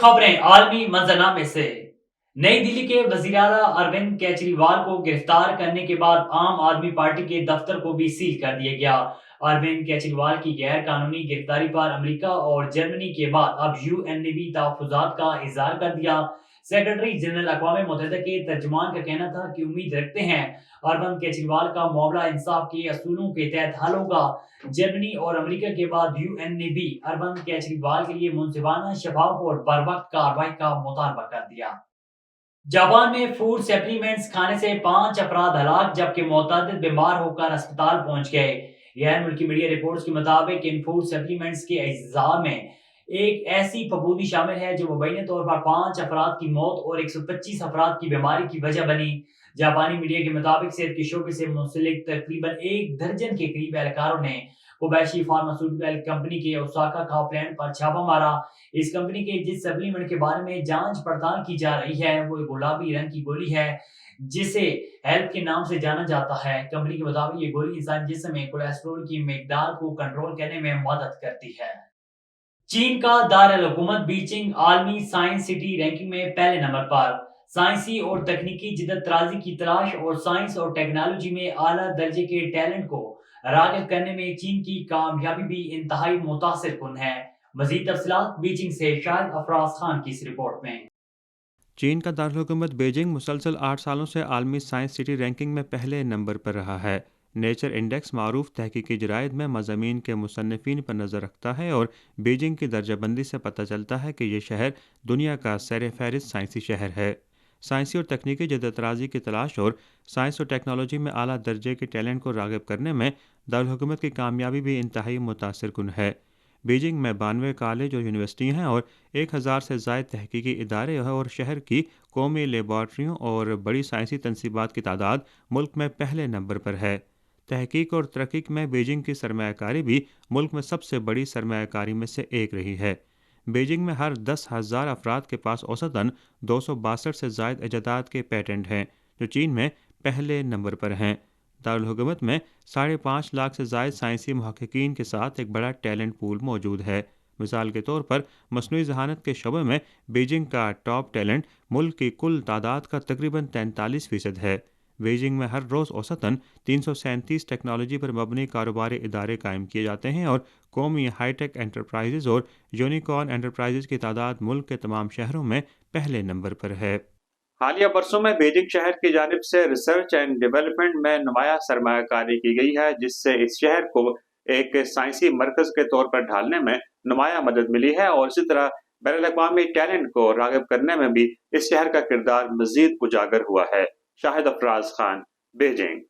खबरें आलमी मंजरनामे से। नई दिल्ली के वजीर आला अरविंद केजरीवाल को गिरफ्तार करने के बाद आम आदमी पार्टी के दफ्तर को भी सील कर दिया गया। अरविंद केजरीवाल की गैर कानूनी गिरफ्तारी पर अमेरिका और जर्मनी के बाद अब यूएन ने भी तहफ्फुज़ात का इजहार कर दिया। सेक्रेटरी जनरल अक़वाम मुत्तहिदा के तर्जुमान का कहना था कि उम्मीद रखते हैं अरविंद केजरीवाल का मामला इंसाफ के असूलों के तहत हल होगा। जर्मनी और अमेरिका के बाद यूएन ने भी अरविंद केजरीवाल के लिए मुंसिफाना, शफाफ और बरवक्त कार्रवाई का मुतालबा कर दिया। जापान में फूड सप्लीमेंट्स खाने से 5 अफराद हलाक जबकि मुतअद्दिद बीमार होकर अस्पताल पहुंच गए। गैर मुल्की मीडिया रिपोर्ट्स के मुताबिक इन फूड सप्लीमेंट्स के अज्जा में एक ऐसी फफूंदी शामिल है जो मुबैना तौर पर 5 अफराद की मौत और 125 अफराद की बीमारी की वजह बनी। जापानी मीडिया के मुताबिक सेहत के शोबे से मुंसलिक तकरीबन 1 दर्जन के करीब एहलकारों ने कोबैशी फार्मास्यूटिकल कंपनी के ओसाका का प्लांट पर छापा मारा। इस कंपनी के जिस सप्लीमेंट के बारे में जांच पड़ताल की जा रही है वो एक गुलाबी रंग की गोली है जिसे हेल्प के नाम से जाना जाता है। कंपनी के मुताबिक ये गोली इंसानी जिस्म में कोलेस्ट्रॉल की मिकदार को कंट्रोल करने में मदद करती है। चीन का दारुल हुकूमत बीजिंग आलमी साइंस सिटी रैंकिंग में पहले नंबर पर। साइंसी और तकनीकी जिद्दत तराजी की तलाश और साइंस और टेक्नोलॉजी में आला दर्जे के टैलेंट को राग़िब करने में चीन की कामयाबी भी इंतहाई मुतासिर कुन है। मजीद तफसीलात बीजिंग से शाहिद अफराज खान की इस रिपोर्ट में। चीन का दारुल हुकूमत बीजिंग मुसलसल 8 सालों से आलमी साइंस सिटी रैंकिंग में पहले नंबर पर रहा है। नेचर इंडेक्स मारूफ तहकीकी जराइद में मज़ामीन के मुसन्निफीन पर नज़र रखता है और बीजिंग की दर्जाबंदी से पता चलता है कि यह शहर दुनिया का सर फहरिस्त साइंसी शहर है। साइंसी और तकनीकी जद्दत तराजी की तलाश और साइंस और टेक्नोलॉजी में आला दर्जे के टैलेंट को राग़िब करने में दारुल हुकूमत की कामयाबी भी इंतहाई मुतासिर कुन है। बीजिंग में 92 कॉलेज और यूनिवर्सिटियाँ हैं और 1000 से ज़ायद तहकीकी इदारे हैं और शहर की कौमी लेबॉर्ट्रियों और बड़ी साइंसी तनसीबात की तादाद मुल्क में पहले नंबर पर है। तहकीक और तरक्की में बीजिंग की सरमायाकारी भी मुल्क में सबसे बड़ी सरमायाकारी में से एक रही है। बीजिंग में हर 10,000 अफराद के पास औसतन 262 से ज़ायद इजादात के पेटेंट हैं जो चीन में पहले नंबर पर हैं। दारुल हुकूमत में 5.5 लाख से ज़ायद साइंसी मुहक्किकीन के साथ एक बड़ा टैलेंट पूल मौजूद है। मिसाल के तौर पर मसनूई ज़हानत के शोबे में बीजिंग का टॉप टैलेंट मुल्क की कुल तादाद का तकरीबन 43% है। बीजिंग में हर रोज़ औसतन 337 टेक्नोलॉजी पर मबनी कारोबारी इदारे कायम किए जाते हैं और कौमी हाईटेक एंटरप्राइजेज़ और यूनिकॉर्न एंटरप्राइजेज़ की तादाद मुल्क के तमाम शहरों में पहले नंबर पर है। हालिया बरसों में बीजिंग शहर की जानिब से रिसर्च एंड डेवलपमेंट में नुमाया सरमायाकारी की गई है जिससे इस शहर को एक साइंसी मरकज के तौर पर ढालने में नुमाया मदद मिली है और इसी तरह बैनुल अक़वामी टैलेंट को राग़िब करने में भी इस शहर का किरदार मजीद उजागर हुआ है। शाहिद अफराज खान, बीजिंग।